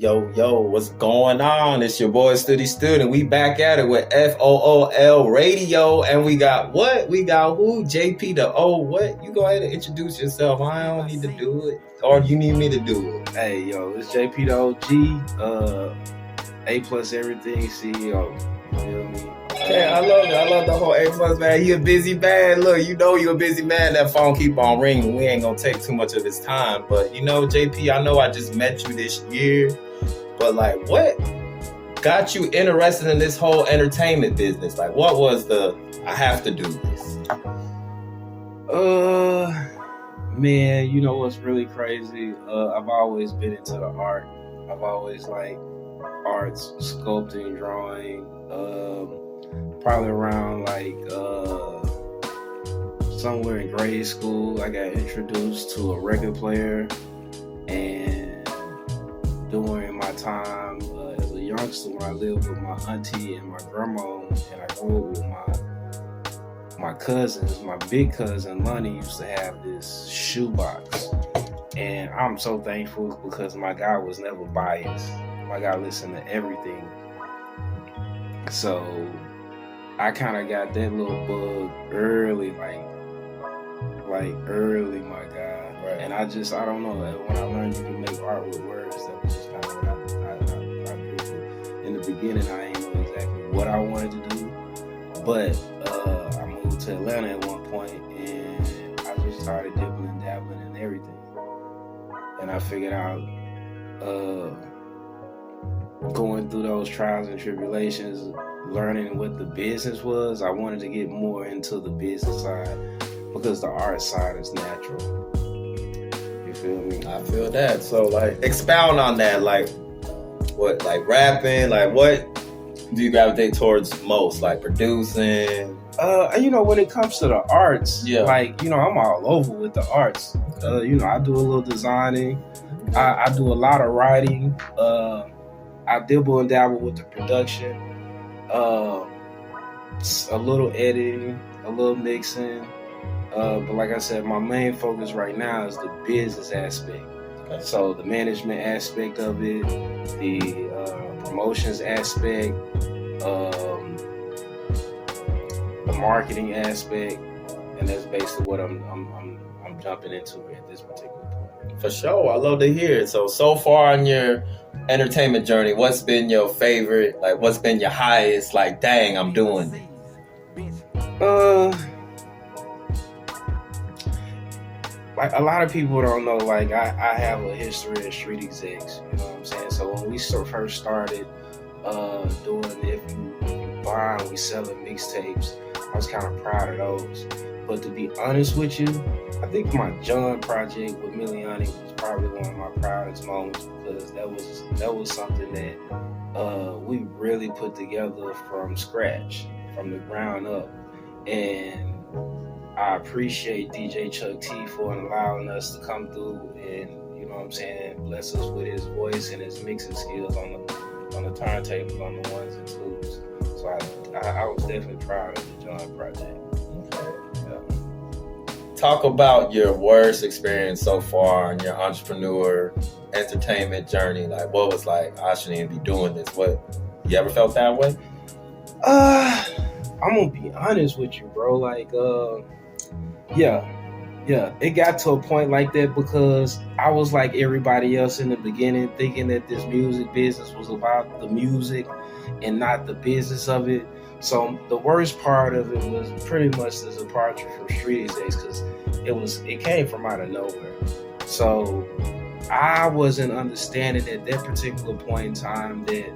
Yo, what's going on? It's your boy Study Student. We back at it with FOOLRADIO. And we got what? We got who? JP the O. What? You go ahead and introduce yourself. I don't need to do it. Or you need me to do it? Hey, yo, it's JP the OG. A plus everything CEO. You feel me? Yeah, I love it. I love the whole A plus, man. He a busy man. Look, you know you a busy man. That phone keep on ringing. We ain't gonna take too much of his time. But you know, JP, I know I just met you this year. But like, what got you interested in this whole entertainment business? Like, what was I have to do this? Man, you know what's really crazy? I've always been into the art. I've always liked arts, sculpting, drawing. Probably around somewhere in grade school, I got introduced to a record player, and during my time as a youngster, when I lived with my auntie and my grandma, and I grew up with my cousins, my big cousin Lonnie used to have this shoebox, and I'm so thankful because my guy was never biased. My guy listened to everything, so I kind of got that little bug early, like early, my God. Right. And I don't know, when I learned you can make art with words, that was just kind of what I grew. In the beginning, I didn't know exactly what I wanted to do, but I moved to Atlanta at one point, and I just started dipping and dabbling in everything. And I figured out, going through those trials and tribulations, learning what the business was, I wanted to get more into the business side because the art side is natural. You feel me? I feel that. So like, expound on that. Like, what? Like rapping? Like, what do you gravitate towards most? Like producing? When it comes to the arts, yeah. I'm all over with the arts. I do a little designing. I do a lot of writing. I dibble and dabble with the production. A little editing, a little mixing. But like I said, my main focus right now is the business aspect. Okay. So the management aspect of it, the promotions aspect, the marketing aspect, and that's basically what I'm jumping into at this particular point. For sure, I love to hear it. So far on your entertainment journey, what's been your favorite? Like, what's been your highest? Like, dang, I'm doing this. Like a lot of people don't know, like I have a history of street execs, you know what I'm saying? So when we first started doing if you buying, we selling mixtapes, I was kind of proud of those. But to be honest with you, I think my John project with Miliani was probably one of my proudest moments because that was something that we really put together from scratch, from the ground up. And I appreciate DJ Chuck T for allowing us to come through and, you know what I'm saying, bless us with his voice and his mixing skills on the turntables, on the ones and twos. So I was definitely proud of the John project. Talk about your worst experience so far in your entrepreneur entertainment journey. Like, what was like, I shouldn't even be doing this? What, you ever felt that way? I'm gonna be honest with you, bro. Like, yeah, it got to a point like that because I was like everybody else in the beginning, thinking that this music business was about the music and not the business of it. So the worst part of it was pretty much the departure from street execs because it came from out of nowhere. So I wasn't understanding at that particular point in time that,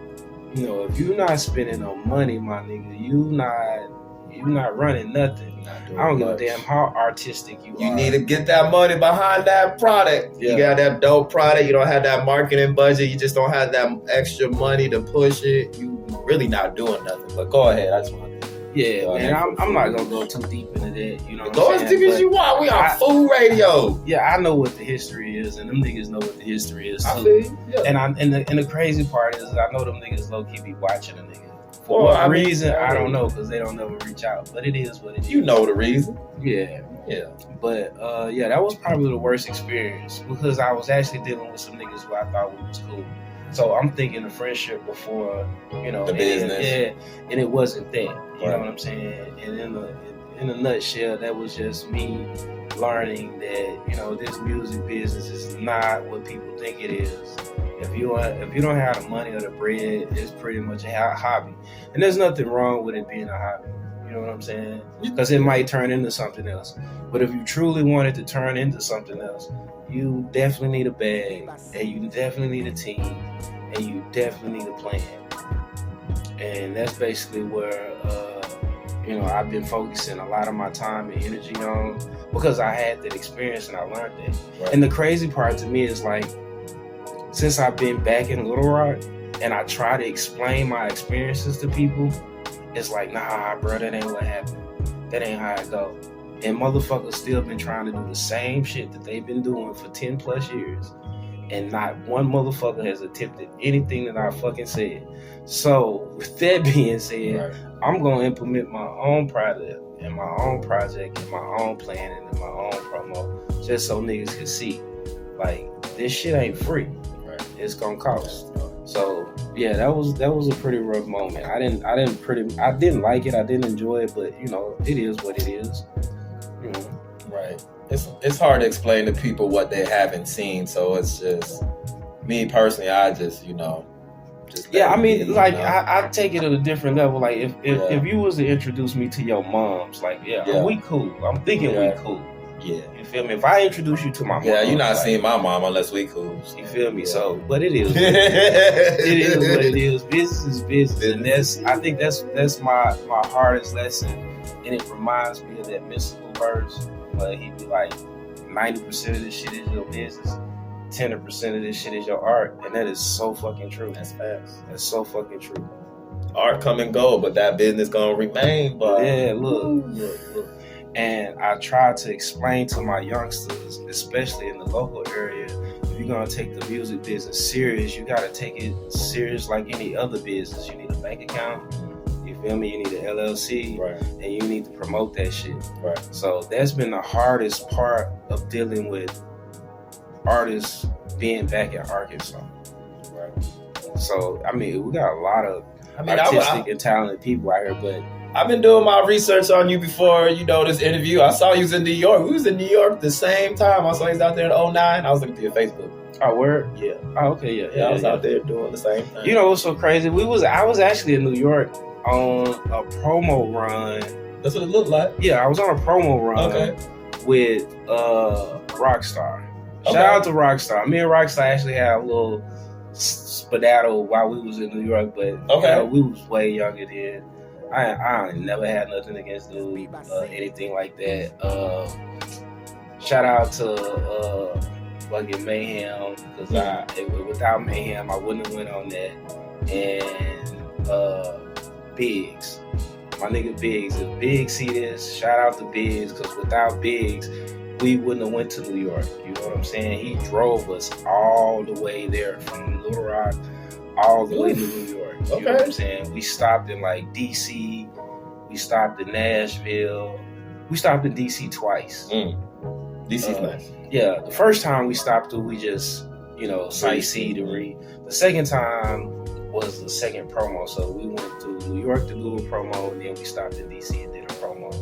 you know, if you're not spending no money, my nigga, you not running nothing. I don't give a damn how artistic you are. You need to get that money behind that product. Yeah. You got that dope product. You don't have that marketing budget. You just don't have that extra money to push it. You really not doing nothing. But go ahead. I just want to. Yeah, man. I'm not gonna go too deep into that. You know, go as deep as you want. We on FOOLRADIO. Yeah, I know what the history is, and them niggas know what the history is too. I feel, yeah. And the crazy part is, I know them niggas low key be watching a nigga. For what reason, I don't know, because they don't never reach out. But it is what it is. You know the reason. Yeah. But that was probably the worst experience because I was actually dealing with some niggas who I thought we was cool. So I'm thinking of friendship before, the business. And it wasn't that. You know Right. what I'm saying? And in a nutshell, that was just me learning that this music business is not what people think it is. If you don't have the money or the bread, it's pretty much a hobby, and there's nothing wrong with it being a hobby. You know what I'm saying? Because it might turn into something else. But if you truly want it to turn into something else, you definitely need a bag, and you definitely need a team, and you definitely need a plan. And that's basically where I've been focusing a lot of my time and energy on, because I had that experience and I learned that. Right. And the crazy part to me is, like, since I've been back in Little Rock and I try to explain my experiences to people, it's like, nah, bro, that ain't what happened. That ain't how it go. And motherfuckers still been trying to do the same shit that they've been doing for 10 plus years. And not one motherfucker has attempted anything that I fucking said. So, with that being said, Right. I'm going to implement my own project and my own plan and my own promo, just so niggas can see, like, this shit ain't free. Right. It's going to cost. So, yeah, that was a pretty rough moment. I didn't like it. I didn't enjoy it, but, it is what it is. Right. It's hard to explain to people what they haven't seen, so it's just me personally. I just I take it at a different level. Like if you was to introduce me to your moms, like we cool. I'm thinking we cool. Yeah, you feel me? If I introduce you to my mom, you're not seeing my mom unless we cool. You feel me? So, but it is. It is what it is. Business is business, and I think that's my hardest lesson, and it reminds me of that mystical verse. But he be like, 90% of this shit is your business, 10% of this shit is your art, and that is so fucking true. That's facts. That's so fucking true. Art come and go, but that business gonna remain. But yeah, look. And I try to explain to my youngsters, especially in the local area, if you're gonna take the music business serious, you gotta take it serious like any other business. You need a bank account. You feel me? You need an LLC, right. And you need to promote that shit. Right. So that's been the hardest part of dealing with artists being back in Arkansas. Right. So we got a lot of artistic and talented people out here, but I've been doing my research on you before, this interview. I saw you was in New York. We was in New York the same time. I saw you was out there in 2009. I was looking through your Facebook. Oh, word? Yeah. Oh, okay, yeah. I was out there doing the same thing. You know what's so crazy? I was actually in New York on a promo run. That's what it looked like. Yeah, I was on a promo run with Rockstar. Shout out to Rockstar. Me and Rockstar actually had a little skedaddle while we was in New York, but we was way younger then. I never had nothing against dude, anything like that. Shout out to fucking Mayhem, because without Mayhem I wouldn't have went on that. And Biggs, my nigga Biggs. If Biggs see this, shout out to Biggs, because without Biggs we wouldn't have went to New York. You know what I'm saying? He drove us all the way there from Little Rock all the way to New York. You know what I'm saying? We stopped in like DC, we stopped in Nashville, we stopped in DC twice. DC's nice. Yeah, the first time we stopped through, we just, sightsee to read. The second time was the second promo, so we went to New York to do a promo, and then we stopped in DC and did a promo.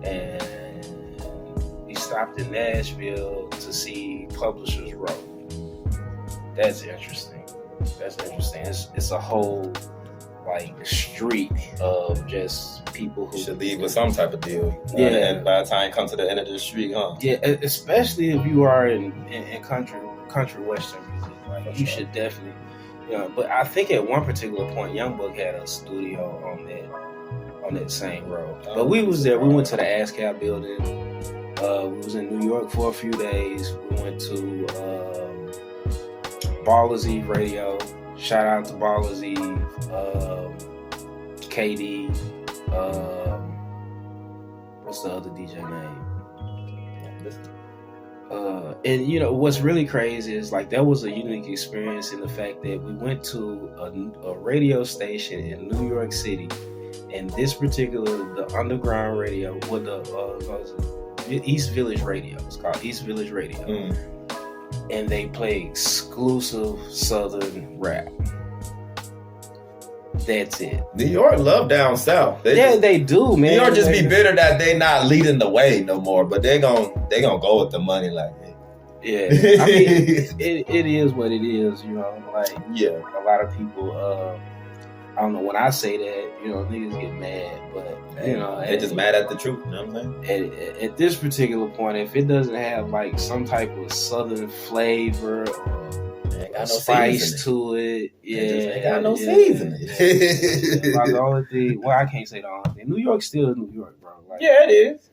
And we stopped in Nashville to see Publishers Row. That's interesting. It's a whole street of just people who should leave with some type of deal. Yeah. And by the time you come to the end of the street, Yeah, especially if you are in country western music. You should definitely, but I think at one particular point, Young Buck had a studio on that same road. But we was there. We went to the ASCAP building. We was in New York for a few days. We went to Ballers Eve Radio. Shout out to Ballers Eve. KD. What's the other DJ name? And what's really crazy is that was a unique experience in the fact that we went to a radio station in New York City, and this particular, the underground radio, with the East Village Radio. It's called East Village Radio. and they play exclusive Southern rap. That's it. New York love down south. They do, man. New York just be bitter that they not leading the way no more, but they gonna go with the money like that. Yeah, I mean, it is what it is, you know. Like, yeah, a lot of people, I don't know, when I say that, you know, niggas get mad, but, you know, they just mad at the truth, you know what I'm saying? At this particular point, if it doesn't have like some type of Southern flavor or spice to it, ain't got no seasoning. Like the only thing, well, I can't say the only thing. New York's still New York, bro. Like, yeah, it is.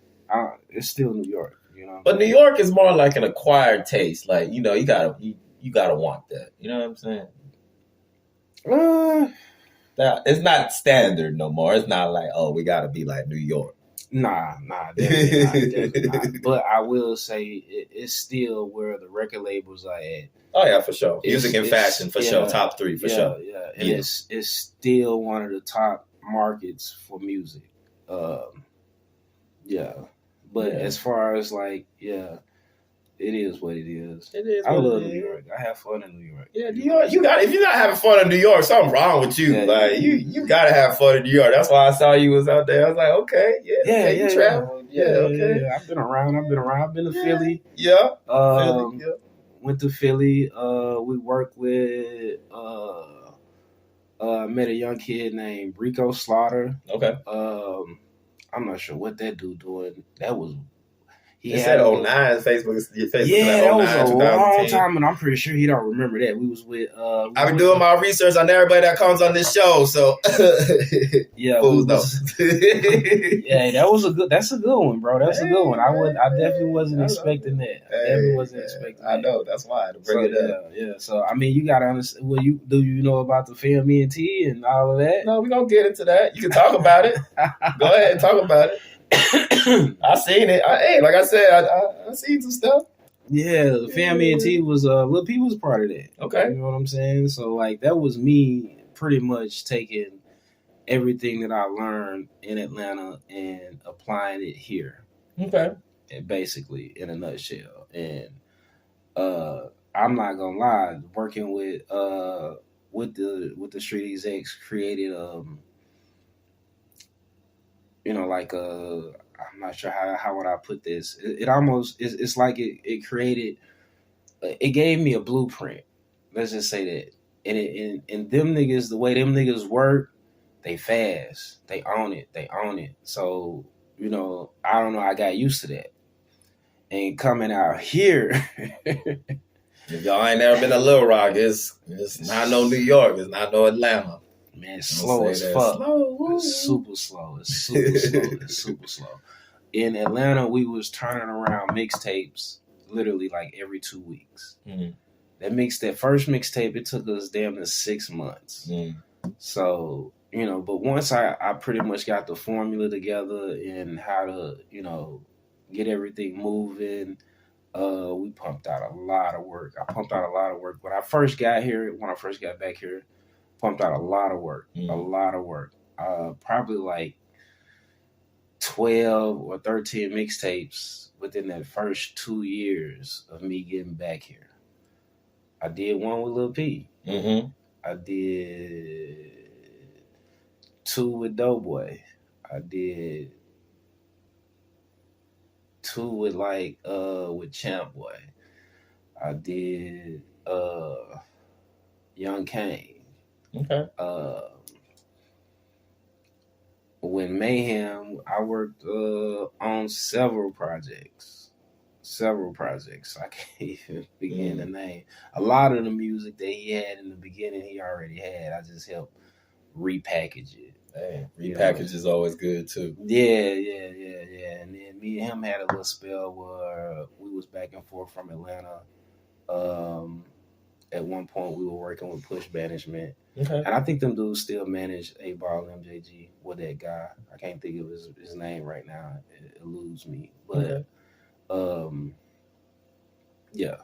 It's still New York. You know, but New York is more like an acquired taste. Like, you know, you gotta want that. You know what I'm saying? It's not standard no more. It's not like, oh, we gotta be like New York. Nah, definitely not. But I will say it's still where the record labels are at. Oh yeah, for sure. Music and fashion, for sure. Top 3, for sure. Yeah, and it's still one of the top markets for music. But as far as like, it is what it is. It is. I love New York. I have fun in New York. Yeah, New York. You got, if you're not having fun in New York, something wrong with you. You gotta have fun in New York. That's why I saw you was out there. I was like, okay, you travel. Okay. I've been around. I've been to Philly. Yeah. Went to Philly. We worked with. Met a young kid named Rico Slaughter. Okay. I'm not sure what that dude doing. That was. He said 09 Facebook. Yeah, that was a long time, and I'm pretty sure he don't remember that. We was with. I've been doing my research on everybody that comes on this show, so yeah, yeah, that's a good one, bro. That's a good one. I definitely wasn't expecting that. I know, that's why to bring it up. Yeah. So I mean, you gotta understand. Well, you know about the Family and T and all of that? No, we gonna get into that. You can talk about it. Go ahead and talk about it. I seen it. Like I said, I seen some stuff. Yeah, the Family and T was Lil P was part of that. Okay, you know what I'm saying. So like that was me pretty much taking everything that I learned in Atlanta and applying it here. Okay, and basically in a nutshell. And I'm not gonna lie, working with the street execs created I'm not sure how would I put this. It almost it's like it created. It gave me a blueprint. Let's just say that. And them niggas, the way them niggas work, they fast. They own it. So you know, I don't know. I got used to that. And coming out here, if y'all ain't never been to Little Rock, it's not no New York. It's not no Atlanta. Man, it's slow as fuck. It's super slow. It's super slow. In Atlanta, we was turning around mixtapes literally like every 2 weeks. Mm-hmm. That first mixtape, it took us damn near 6 months. Mm-hmm. So, you know, but once I pretty much got the formula together and how to, you know, get everything moving, we pumped out a lot of work. I pumped out a lot of work. When I first got back here, pumped out a lot of work. Probably like 12 or 13 mixtapes within that first 2 years of me getting back here. I did one with Lil P. Mm-hmm. I did 2 with Doughboy. I did 2 with with Champ Boy. I did Young Kane. Okay. When Mayhem, I worked on several projects. I can't even begin to name. A lot of the music that he had in the beginning, he already had. I just helped repackage it. Hey, repackage is always good too. Yeah. And then me and him had a little spell where we was back and forth from Atlanta. At one point, we were working with Push Banishment. Okay. And I think them dudes still manage A-Ball MJG with that guy. I can't think of his name right now. It eludes me. But, yeah,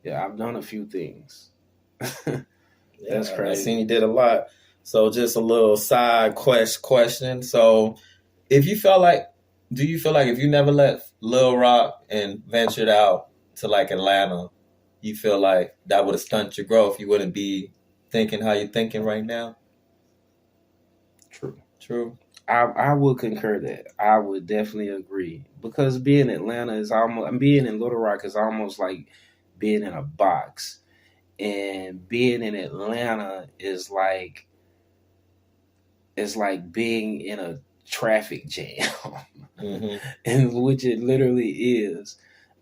I've done a few things. That's crazy. I seen you did a lot. So just a little side question. So do you feel like if you never let Lil Rock and ventured out to like Atlanta, you feel like that would have stunted your growth? You wouldn't be thinking how you're thinking right now? True. I would concur that. I would definitely agree. Because being in Atlanta is almost, being in Little Rock is almost like being in a box. And being in Atlanta is like, it's like being in a traffic jam, and which it literally is.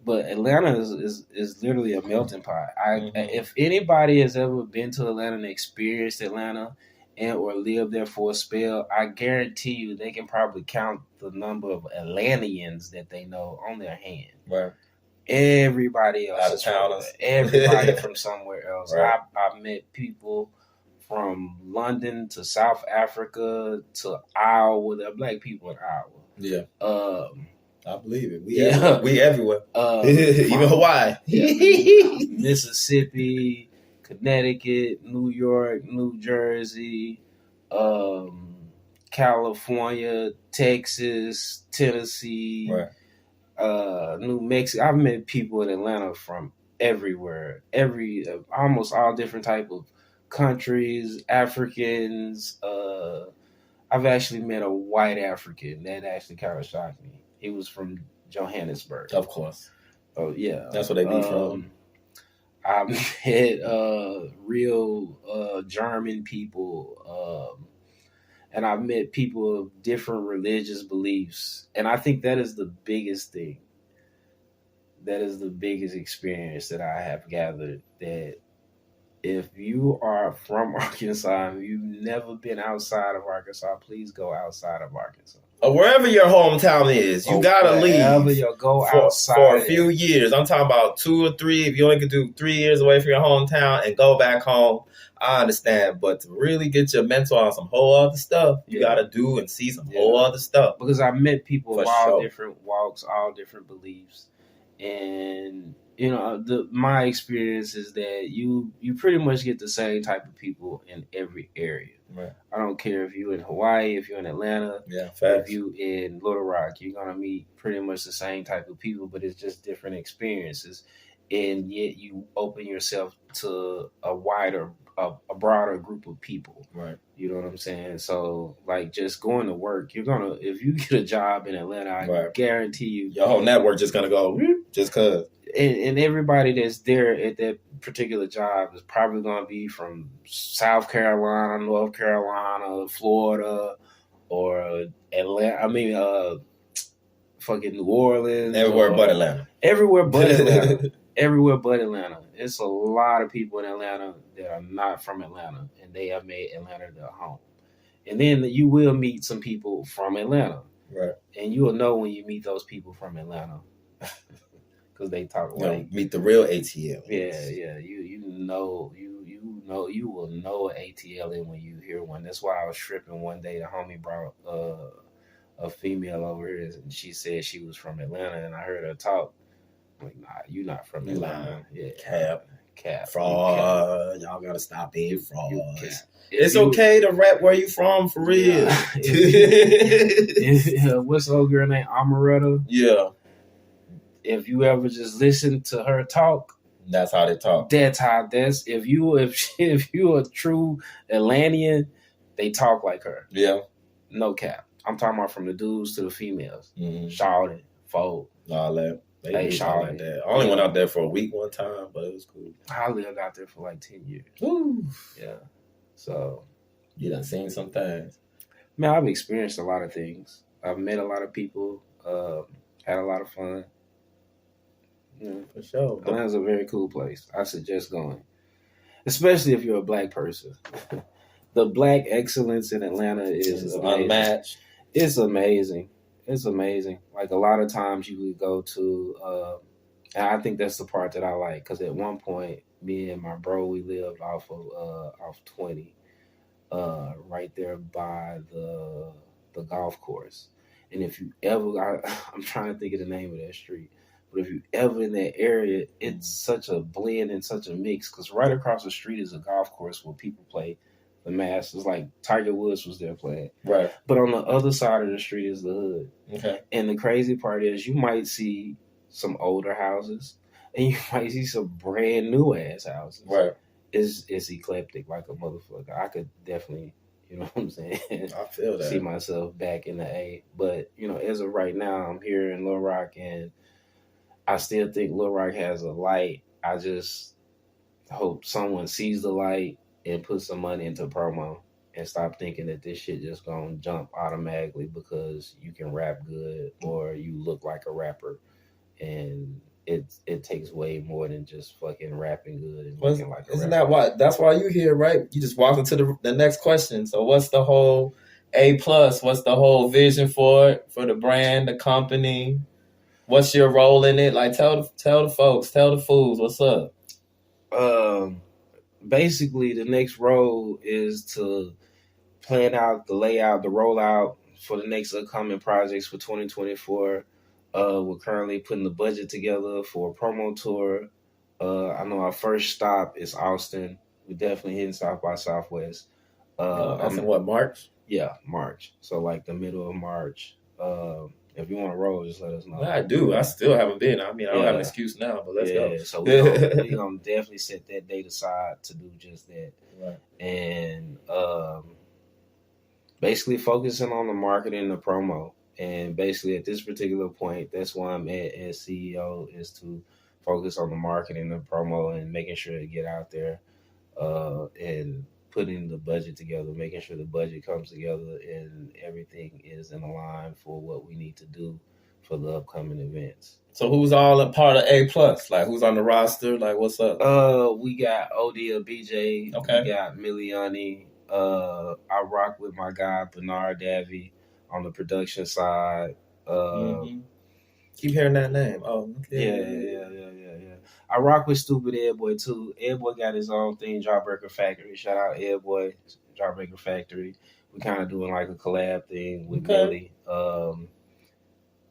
But Atlanta is literally a melting pot. If anybody has ever been to Atlanta and experienced Atlanta and or lived there for a spell, I guarantee you they can probably count the number of Atlanteans that they know on their hand. Right. Everybody else out of town. Everybody from somewhere else. Right. I've met people from London to South Africa to Iowa. There are black people in Iowa. Yeah. I believe it. We everywhere. Even Hawaii. Mississippi, Connecticut, New York, New Jersey, California, Texas, Tennessee, New Mexico. I've met people in Atlanta from everywhere. Almost all different type of countries, Africans. I've actually met a white African that actually kind of shocked me. He was from Johannesburg. Of course. Oh yeah, that's where they be from. I met real German people, and I've met people of different religious beliefs, and I think that is the biggest thing. That is the biggest experience that I have gathered. That if you are from Arkansas and you've never been outside of Arkansas, please go outside of Arkansas. Or wherever your hometown is, you gotta leave. You go outside for a few years. I'm talking about 2 or 3. If you only could do 3 years away from your hometown and go back home, I understand. But to really get your mental on some whole other stuff, you gotta do and see some whole other stuff. Because I met people of all different walks, all different beliefs, and you know, my experience is that you pretty much get the same type of people in every area. Right. I don't care if you're in Hawaii, if you're in Atlanta, if you in Little Rock, you're gonna meet pretty much the same type of people, but it's just different experiences. And yet you open yourself to a broader group of people. Right. You know what I'm saying? So like just going to work, if you get a job in Atlanta, I guarantee you your whole network just gonna go just cause. And everybody that's there at that particular job is probably going to be from South Carolina, North Carolina, Florida, or Atlanta. Fucking New Orleans. Everywhere but Atlanta. Everywhere but Atlanta. Everywhere but Atlanta. It's a lot of people in Atlanta that are not from Atlanta, and they have made Atlanta their home. And then you will meet some people from Atlanta. Right. And you will know when you meet those people from Atlanta. Because they talk like meet the real ATL. Yeah. You will know an ATL when you hear one. That's why I was tripping one day. The homie brought a female over here, and she said she was from Atlanta, and I heard her talk. I'm like, nah, you not from Atlanta. Yeah, cap, fraud. Y'all gotta stop being frauds. It's okay to rap where you from, for real. What's the old girl named Amaretta? Yeah. If you ever just listen to her talk, that's how they talk. If you a true Atlantean, they talk like her. Yeah. No cap. I'm talking about from the dudes to the females. Shawty, Fold. All that. They shawty like that. I only went out there for a week one time, but it was cool. I lived out there for like 10 years. Woo. Yeah. So you done seen some things. Man, I've experienced a lot of things. I've met a lot of people, had a lot of fun. Yeah, for sure. Atlanta's a very cool place. I suggest going, especially if you're a black person. The black excellence in Atlanta is unmatched. It's amazing. It's amazing. Like a lot of times you would go to, and I think that's the part that I like, because at one point, me and my bro, we lived off 20, right there by the golf course. And if you ever, I'm trying to think of the name of that street. But if you ever in that area, it's such a blend and such a mix, because right across the street is a golf course where people play the Masters. Like Tiger Woods was there playing. Right. But on the other side of the street is the hood. Okay. And the crazy part is you might see some older houses, and you might see some brand new ass houses. Right. It's eclectic like a motherfucker. I could definitely, you know what I'm saying, I feel that. see myself back in the A. But, you know, as of right now, I'm here in Little Rock, and I still think Little Rock has a light. I just hope someone sees the light and puts some money into promo and stop thinking that this shit just gonna jump automatically because you can rap good or you look like a rapper. And it takes way more than just fucking rapping good and looking like a Isn't rapper. that why? That's why you here, right? You just walked into the next question. So what's the whole A plus? What's the whole vision for it, for the brand, the company? What's your role in it? Like tell the folks, tell the fools, what's up? Basically, the next role is to plan out the layout, the rollout for the next upcoming projects for 2024. We're currently putting the budget together for a promo tour. I know our first stop is Austin. We're definitely hitting South by Southwest. That's in what, March? Yeah, March. So like the middle of March. If you want to roll, just let us know. I do. I still haven't been. I mean, I don't have an excuse now, but let's go. So we're gonna definitely set that date aside to do just that. Right. And basically focusing on the marketing and the promo. And basically at this particular point, that's why I'm at as CEO, is to focus on the marketing and the promo and making sure to get out there and putting the budget together, making sure the budget comes together and everything is in line for what we need to do for the upcoming events. So who's all a part of A plus? Like who's on the roster? Like what's up? We got Odia BJ. Okay. We got Miliani. I rock with my guy Bernard Davy on the production side. Keep hearing that name. Oh, okay. Yeah. I rock with Stupid Ed Boy too. Ed Boy got his own thing, Jawbreaker Factory. Shout out Ed Boy, Jawbreaker Factory. We kind of doing like a collab thing with Millie.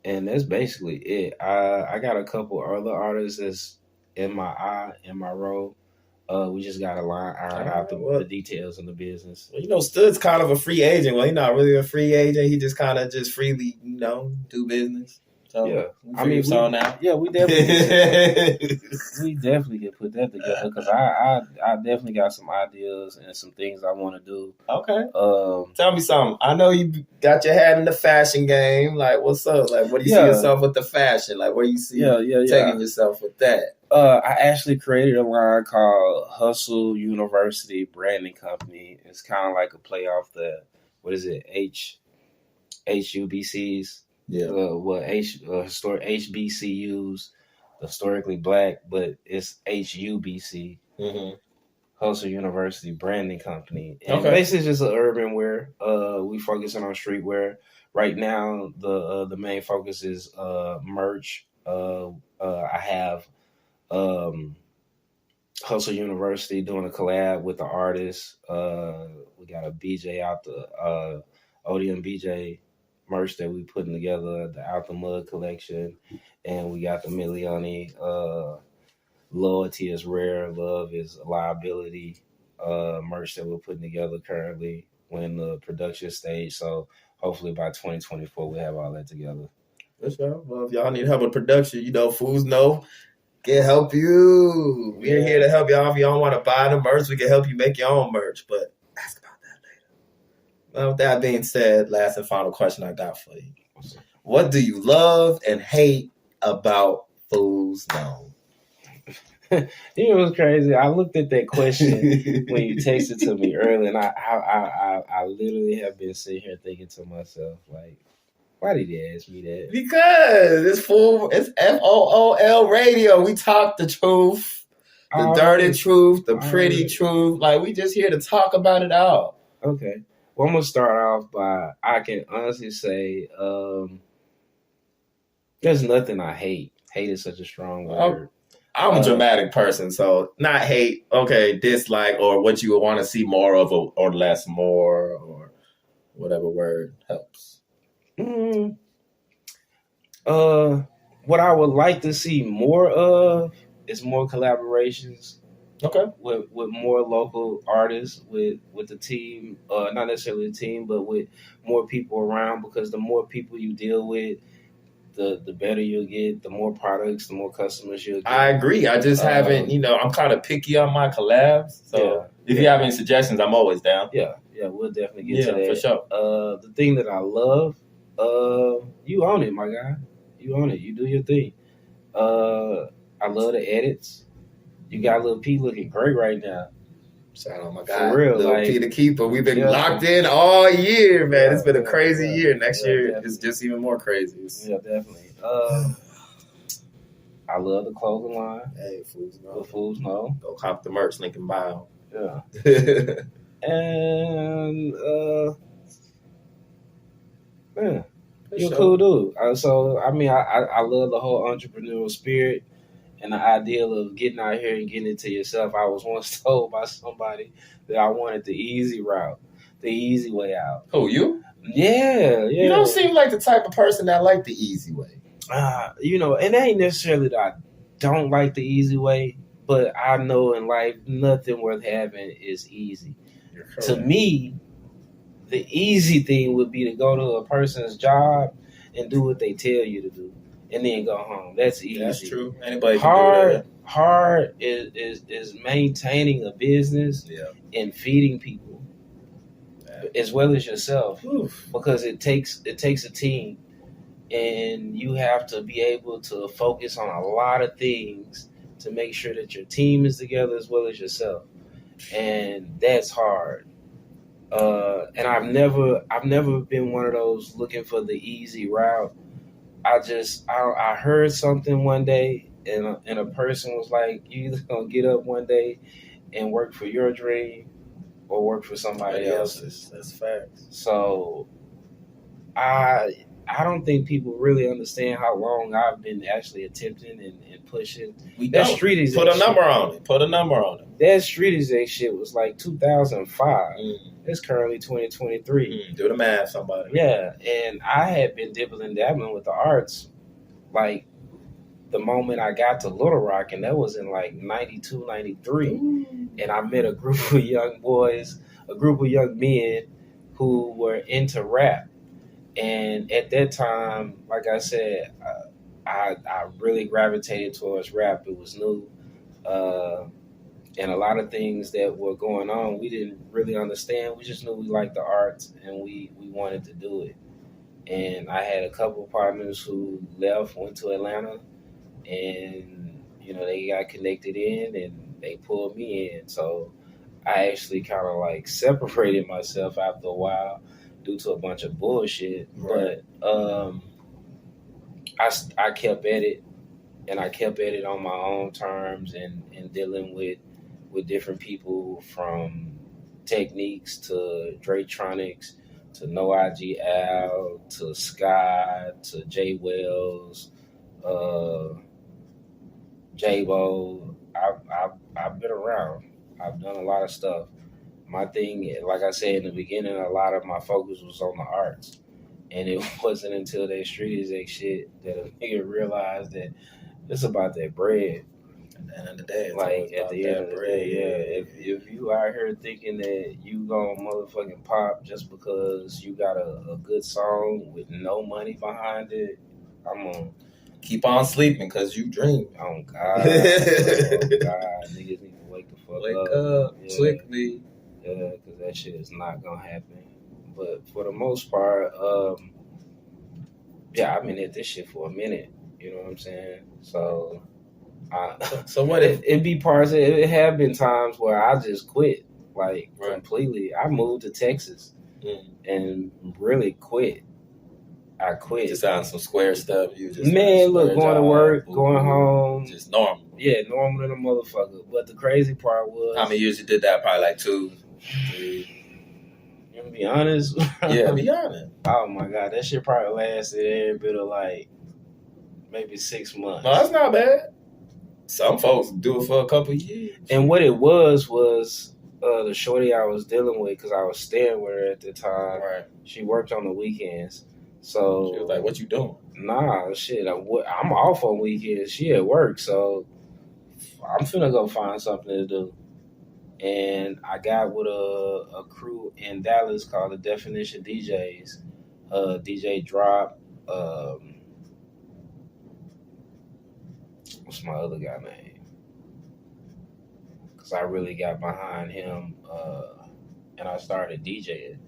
And that's basically it. I got a couple other artists that's in my eye, in my role. We just got to iron out the details in the business. Well, you know, Stud's kind of a free agent. Well, he's not really a free agent. He just kind of just freely, you know, do business. So, yeah, we definitely can put that together because I definitely got some ideas and some things I want to do. Okay. Tell me something. I know you got your head in the fashion game. Like, what's up? Like, what do you see yourself with the fashion? Like, where you see taking yourself with that? I actually created a line called Hustle University Branding Company. It's kind of like a play off the HUBCs. Yeah. Historic HBCUs, historically black, but it's HUBC. Mm-hmm. Hustle University Branding Company. And basically it's just an urban wear. We focusing on streetwear. Right now, the main focus is merch. I have Hustle University doing a collab with the artists. We got a BJ out the ODM BJ merch that we putting together, the Out the Mud collection, and we got the Miliani Loyalty is Rare, Love is a Liability merch that we're putting together currently. We're in the production stage, so hopefully by 2024 we have all that together. For sure. Well, if y'all need help with production, you know, Foolsknow can help you. We're here to help y'all. If y'all don't want to buy the merch, we can help you make your own merch, but ask about that later. Well, with that being said, last and final question I got for you. What do you love and hate about Foolsknow? You know what's crazy? I looked at that question when you texted to me earlier, and I literally have been sitting here thinking to myself, like, why did you ask me that? Because it's FOOL Radio. We talk the truth, the dirty truth, the pretty truth. Like, we just here to talk about it all. Okay. Well, I'm going to start off by, I can honestly say, there's nothing I hate. Hate is such a strong word. I'm a dramatic person, so not hate, dislike, or what you would want to see more of or less more, or whatever word helps. What I would like to see more of is more collaborations. Okay. With more local artists, with the team, not necessarily the team, but with more people around, because the more people you deal with, the better you'll get, the more products, the more customers you'll get. I agree. I just haven't, I'm kind of picky on my collabs. So if you have any suggestions, I'm always down. Yeah, we'll definitely get to that. For sure. The thing that I love, you own it, my guy. You own it. You do your thing. I love the edits. You got Lil P looking great right now. Shout out my guy, for real, Lil like, P the Keeper. We've been locked in all year, man. Yeah, it's been a crazy year. Next year definitely. is just even more crazy. Yeah, definitely. I love the clothing line. Hey, Foolsknow. The Foolsknow. Go cop the merch, link in bio. Yeah. And man, you're a cool dude. So I mean, I love the whole entrepreneurial spirit and the ideal of getting out here and getting it to yourself. I was once told by somebody that I wanted the easy route, the easy way out. Who, you? Yeah. You don't seem like the type of person that like the easy way. And it ain't necessarily that I don't like the easy way, but I know in life nothing worth having is easy. To me, the easy thing would be to go to a person's job and do what they tell you to do, and then go home. That's easy. That's true. Anybody can do that. Hard is maintaining a business and feeding people as well as yourself. Oof. Because it takes a team, and you have to be able to focus on a lot of things to make sure that your team is together as well as yourself, and that's hard. And I've never been one of those looking for the easy route. I heard something one day, and a person was like, "You either gonna get up one day and work for your dream, or work for somebody else's." That's facts. So, I don't think people really understand how long I've been actually attempting and pushing. That street exec Put a number on it. That street exec shit was like 2005. It's currently 2023. Do the math, somebody. Yeah, and I had been dibbling and dabbling with the arts like the moment I got to Little Rock, and that was in like 92, 93. And I met a group of young boys, a group of young men who were into rap. And at that time, like I said, I really gravitated towards rap. It was new. And a lot of things that were going on, we didn't really understand. We just knew we liked the arts, and we wanted to do it. And I had a couple of partners who went to Atlanta, and, they got connected in, and they pulled me in. So I actually kind of like separated myself after a while due to a bunch of bullshit. Right. But I kept at it, and I kept at it on my own terms, and dealing with different people, from Techniques to Draytronics to No IG Al to Sky to J Wells, J-Bo. I've been around. I've done a lot of stuff. My thing, like I said in the beginning, a lot of my focus was on the arts. And it wasn't until that street exec shit that a nigga realized that it's about that bread. At the end of the day, if you out here thinking that you gonna motherfucking pop just because you got a good song with no money behind it, I'm gonna keep on sleeping because you dream. Oh God, niggas need to wake the fuck up quickly. Yeah, because that shit is not gonna happen. But for the most part, I've been at this shit for a minute. You know what I'm saying? So. So what if it be parts? It have been times where I just quit, like completely. I moved to Texas and really quit. I quit. Just on some square stuff. You just look, going to work, going home, just normal. Yeah, normal than a motherfucker. But the crazy part was, how many years you did that? Probably like 2, 3. You wanna be honest? Yeah, be honest. Oh my God, that shit probably lasted every bit of like maybe 6 months. No, that's not bad. Some folks do it for a couple of years. And what it was the shorty I was dealing with, because I was staying with her at the time. Right. She worked on the weekends. So she was like, "What you doing?" Nah, shit. I'm off on weekends. She at work, so I'm finna go find something to do. And I got with a crew in Dallas called the Definition DJs. DJ Drop, what's my other guy name? Because I really got behind him, and I started DJing.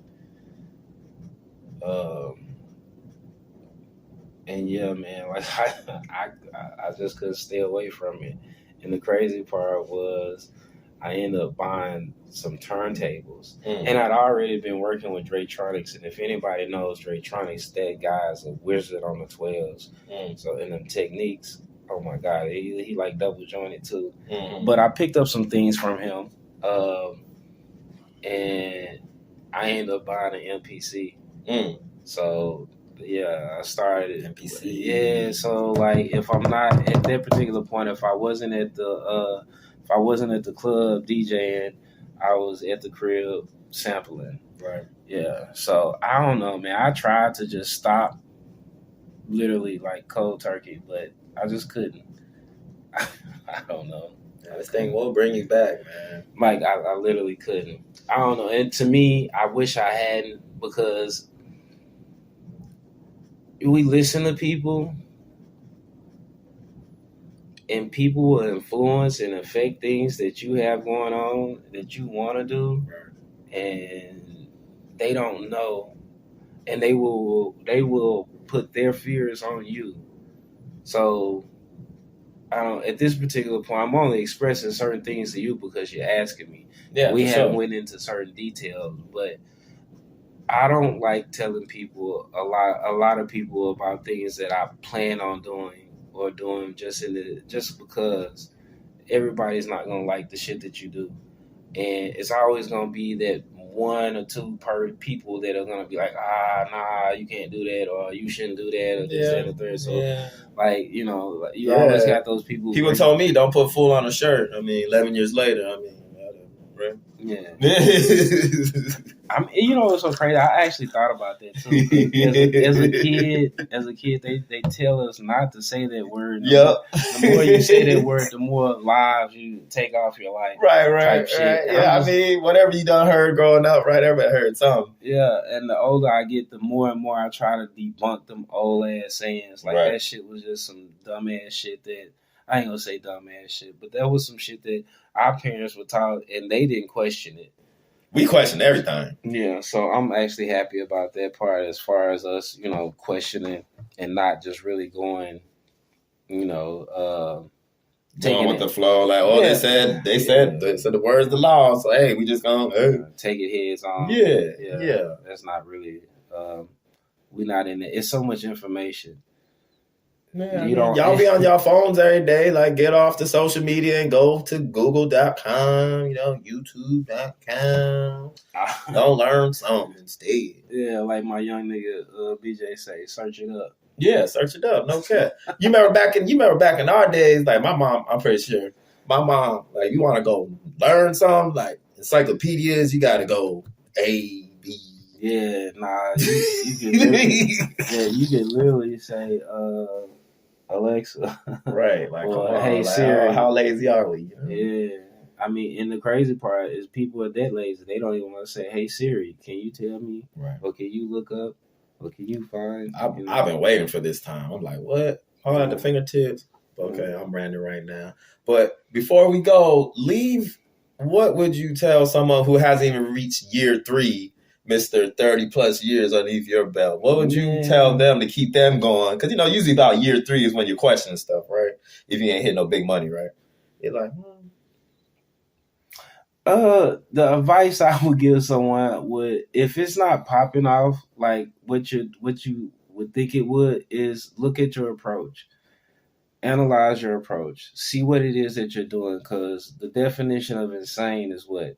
And yeah, man, like I just couldn't stay away from it. And the crazy part was I ended up buying some turntables. And I'd already been working with Draytronics. And if anybody knows Draytronics, that guy's a wizard on the 12s. So in them techniques, oh my God, he like double jointed too. But I picked up some things from him. And I ended up buying an MPC. So yeah, I started MPC. Yeah, so like if I'm not at that particular point, if I wasn't at the club DJing, I was at the crib sampling. Right. Yeah. So I don't know, man. I tried to just stop, literally like cold turkey, but I just couldn't. I don't know. Yeah, this thing will bring you back, man. Like I literally couldn't. I don't know. And to me, I wish I hadn't, because we listen to people, and people will influence and affect things that you have going on that you want to do, and they don't know, and they will put their fears on you. So I don't. At this particular point, I'm only expressing certain things to you because you're asking me. Yeah, we haven't went into certain details, but I don't like telling people a lot of people about things that I plan on doing or doing just because everybody's not gonna like the shit that you do, and it's always gonna be that one or two people that are gonna be like, nah, you can't do that, or you shouldn't do that, or this, that, or third. So like, you know, you always got those people. People told me don't put Fool on a shirt. I mean, 11 years later, right? Yeah. You know what's so crazy? I actually thought about that too. As a kid, they tell us not to say that word. Yep. The more you say that word, the more lives you take off your life. Right. Yeah, I mean, whatever you done heard growing up, right? Everybody heard something. Yeah, and the older I get, the more and more I try to debunk them old ass sayings. Like that shit was just some dumb ass shit that I ain't gonna say dumb ass shit, but that was some shit that our parents were taught, and they didn't question it. We question everything. Yeah, so I'm actually happy about that part as far as us, you know, questioning and not just really going, you know, going with the flow. Like, they said the word's the law. So hey, we just gonna take it heads on. Yeah. That's not really. We're not in it. It's so much information. Man, y'all be on y'all phones every day. Like, get off the social media and go to google.com, youtube.com. Don't learn something instead. Yeah, like my young nigga BJ say, search it up. Yeah, search it up. No cap. You remember back in our days, like my mom, I'm pretty sure, my mom, like, you want to go learn something, like encyclopedias, you got to go A, B. Yeah, nah, you can literally say, Alexa. Right. Like, or, come on, hey, like, Siri. How lazy are we? Yeah. I mean, and the crazy part is people are that lazy. They don't even want to say, hey, Siri, can you tell me? Right. Or can you look up? Or can you find? I've been waiting for this time. I'm like, what? All at the fingertips. Okay, I'm branding right now. But before we go, what would you tell someone who hasn't even reached year 3, Mr. 30 plus years underneath your belt? What would you tell them to keep them going? Because, usually about year 3 is when you're questioning stuff, right? If you ain't hit no big money, right? You're like, the advice I would give someone would, if it's not popping off like what you would think it would, is look at your approach. Analyze your approach. See what it is that you're doing, because the definition of insane is what?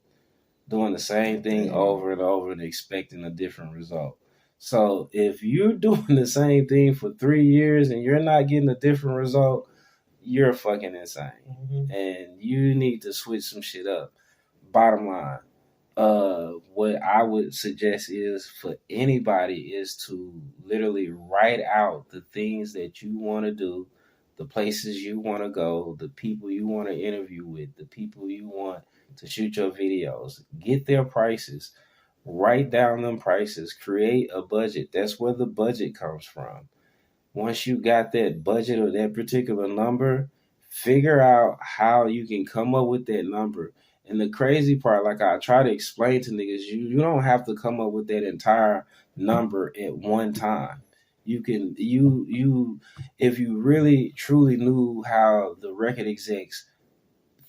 Doing the same thing over and over and expecting a different result. So if you're doing the same thing for 3 years and you're not getting a different result, you're fucking insane. Mm-hmm. And you need to switch some shit up. Bottom line, what I would suggest is for anybody is to literally write out the things that you want to do, the places you want to go, the people you want to interview with, the people you want to shoot your videos. Get their prices. Write down them prices. Create a budget. That's where the budget comes from. Once you got that budget or that particular number, Figure out how you can come up with that number. And the crazy part, like I try to explain to niggas, you don't have to come up with that entire number at one time. You can you if you really truly knew how the record execs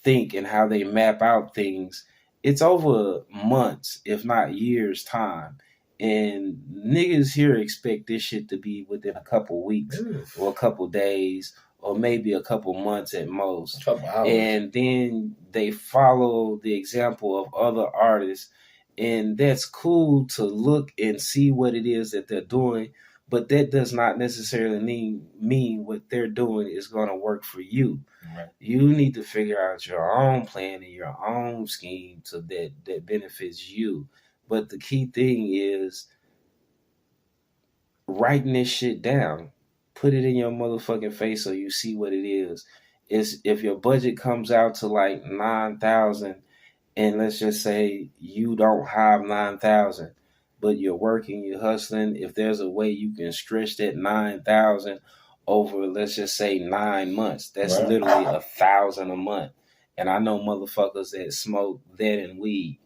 think and how they map out things, it's over months, if not years, time. And niggas here expect this shit to be within a couple weeks or a couple days or maybe a couple months at most. A couple hours. And then they follow the example of other artists. And that's cool to look and see what it is that they're doing. But that does not necessarily mean what they're doing is going to work for you. Right. You need to figure out your own plan and your own scheme so that benefits you. But the key thing is writing this shit down. Put it in your motherfucking face so you see what it is. Is if your budget comes out to like 9,000, and let's just say you don't have 9,000, but you're working, you're hustling. If there's a way you can stretch that 9,000 over, let's just say 9 months, that's right. literally 1,000 a month. And I know motherfuckers that smoke that and weed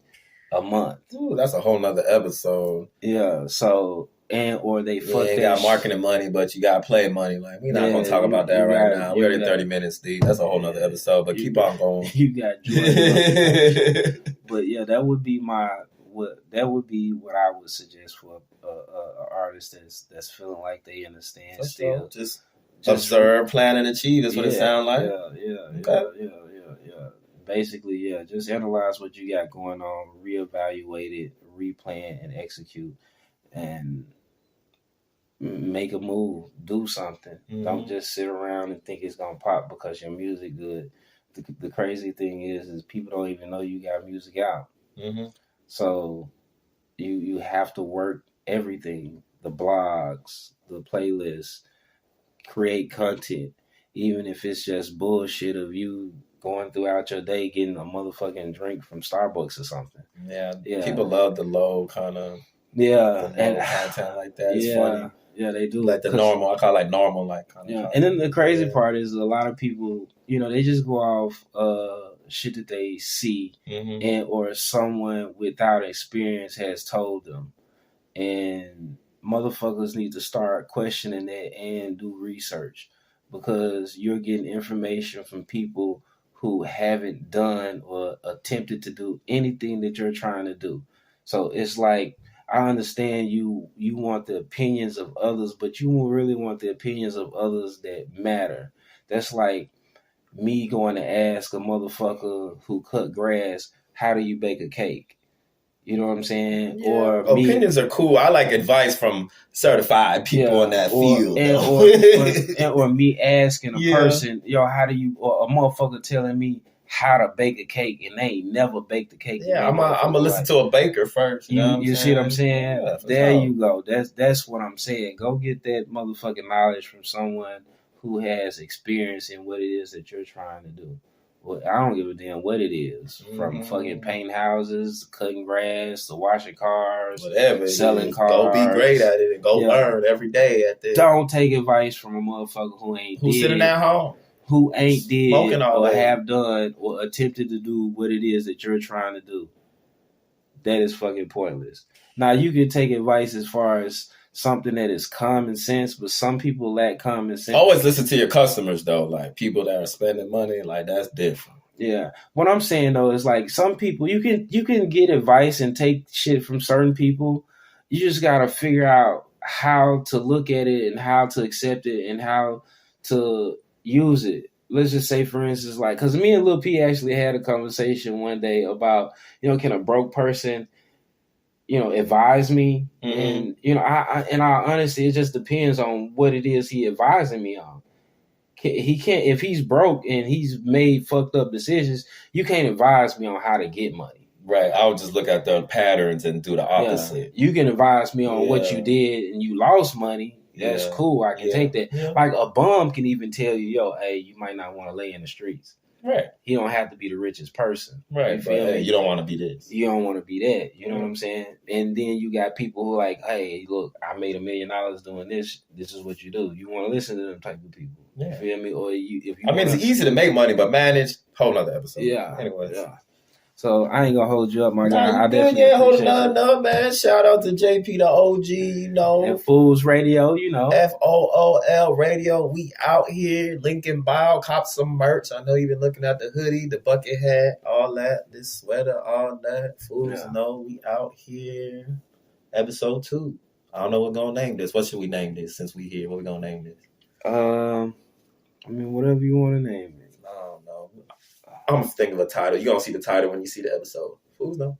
a month. Ooh, that's a whole nother episode. Yeah. So or they fuck you that got marketing money, but you got play money. Like we're not gonna talk about that right now. We're at 30 minutes, Steve. That's a whole nother episode. But keep on going. You got joy. But yeah, that would be what I would suggest for a artist that's feeling like they in a standstill. Just observe, plan, and achieve. That's what it sounds like. Yeah. Basically, just analyze what you got going on, reevaluate it, replan, and execute, and make a move. Do something. Mm-hmm. Don't just sit around and think it's gonna pop because your music good. The crazy thing is people don't even know you got music out. Mm-hmm. So you have to work everything, the blogs, the playlists, create content, even if it's just bullshit of you going throughout your day getting a motherfucking drink from Starbucks or something. Yeah. People love the low kind of and content like that. It's funny. Yeah, they do. Like the normal, I call it like normal, like kind of. Yeah, and then the crazy part is a lot of people, they just go off shit that they see, mm-hmm. and or someone without experience has told them, and motherfuckers need to start questioning that and do research, because you're getting information from people who haven't done or attempted to do anything that you're trying to do. So it's like, I understand you want the opinions of others, but you really want the opinions of others that matter. That's like me going to ask a motherfucker who cut grass, how do you bake a cake? You know what I'm saying? Yeah. Or opinions are cool. I like advice from certified people in that field. Or me asking a person, how do you, or a motherfucker telling me how to bake a cake and they ain't never baked a cake. Yeah, I'm gonna listen to a baker first. You see what I'm saying? Yeah, there you go. That's what I'm saying. Go get that motherfucking knowledge from someone who has experience in what it is that you're trying to do. Well, I don't give a damn what it is. Mm-hmm. From fucking painting houses, cutting grass, to washing cars, whatever, selling cars. Go be great at it and go learn every day at this. Don't take advice from a motherfucker who's sitting at home. Who ain't did or have done or attempted to do what it is that you're trying to do. That is fucking pointless. Now, you can take advice as far as something that is common sense, but some people lack common sense. Always listen to your customers, though. Like, people that are spending money, like, that's different. Yeah. What I'm saying, though, is like some people, you can get advice and take shit from certain people. You just got to figure out how to look at it and how to accept it and how to use it. Let's just say, for instance, like, because me and Lil P actually had a conversation one day about, can a broke person, advise me? Mm-hmm. And, I honestly, it just depends on what it is he advising me on. He can't, if he's broke and he's made fucked up decisions, you can't advise me on how to get money. Right. I would just look at the patterns and do the opposite. Yeah. You can advise me on what you did and you lost money. That's cool. I can take that. Yeah. Like a bum can even tell you, hey, you might not want to lay in the streets. Right. He don't have to be the richest person. Right. You feel me? You don't want to be this. You don't want to be that. You know what I'm saying? And then you got people who are like, hey, look, I made $1 million doing this. This is what you do. You want to listen to them type of people. Yeah. You feel me? Or it's easy to make money, but manage, whole nother episode. Yeah. Anyways. Yeah. So I ain't gonna hold you up, my guy. I definitely hold nothing, man. Shout out to JP the OG, you know. And Fools Radio, you know. FOOL Radio. We out here. Link in bio. Cop some merch. I know you've been looking at the hoodie, the bucket hat, all that, this sweater, all that. Foolsknow. We out here. Episode 2. I don't know what we're gonna name this. What should we name this since we here? What we gonna name this? I mean, whatever you want to name it. I don't know. I'm gonna think of a title. You're gonna see the title when you see the episode. Foolsknow.